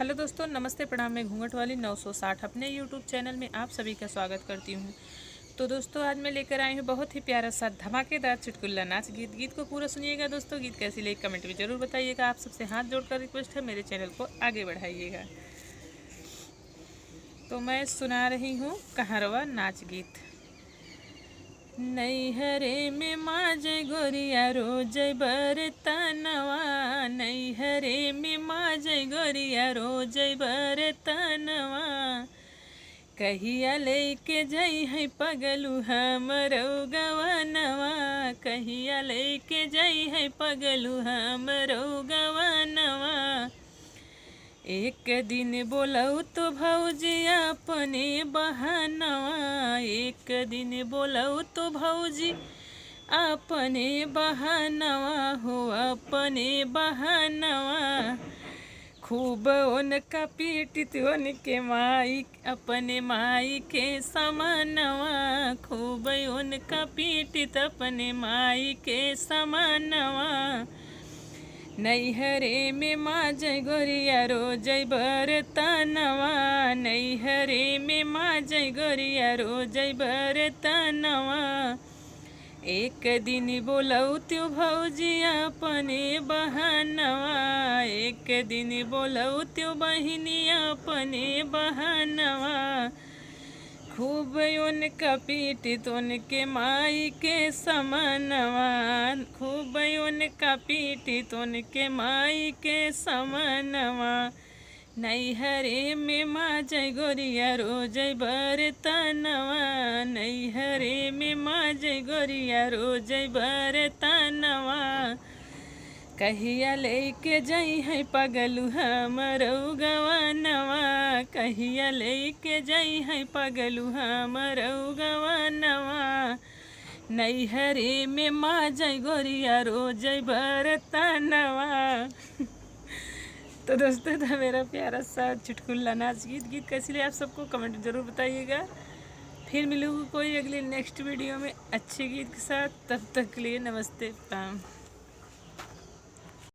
Hello दोस्तों, नमस्ते, प्रणाम। मैं घूंघट वाली 960 अपने यूट्यूब चैनल में आप सभी का स्वागत करती हूँ। तो दोस्तों, आज मैं लेकर आई हूँ बहुत ही प्यारा सा धमाकेदार चुटकुला नाच गीत को पूरा सुनिएगा। दोस्तों, गीत कैसी लगी कमेंट में ज़रूर बताइएगा। आप सबसे हाथ जोड़कर रिक्वेस्ट है, मेरे चैनल को आगे बढ़ाइएगा। तो मैं सुना रही हूँ कहारवा नाच गीत। नैहरे में माजे गोरिया रोजै बरतनवा, नैहरे में माजे गोरिया रोजै बरतनवा, कहिया लेके जई है पगलू हमरो गवनवा, कहिया लेके जई है पगलू हमरो गवनवा। एक दिन बोलऊ तो भौजी अपने बहनवा, एक दिन बोलऊ तो भौजी अपने बहनवा हो, अपने बहनवा। खूब उनका पीटित उनके माई अपने माई के समानवा, खूब उनका पीटित अपने माई के समानवा। नैहरे में माजै गोरिया रोजै बरतनवा, नैहरे में माजै गोरिया रोजै बरतनवा। एक दिन बोलऊ त्यो भौजी अपने बहनवा, एक दिन बोलऊ त्यो बहिनी अपने बहनवा। खूब उनका पीटित उनके माई के समानवा, खूब उनका पीटित उनके माई के समानवा। नैहरे में माजै गोरिया रोजै बरतनवा, नैहरे में माजै गोरिया रोजै बरतनवा, कहिया लेके जई है पगलू हमरो गवनवा, कहिया लेके जई है पगलू हमरो गवनवा। नैहरे में माजै गोरिया रोजै बरतनवा। तो दोस्तों, था मेरा प्यारा सा चुटकुला नाच गीत कैसी लगी आप सबको कमेंट जरूर बताइएगा। फिर मिलूँगी कोई अगले नेक्स्ट वीडियो में अच्छे गीत के साथ। तब तक के लिए नमस्ते, प्रणाम।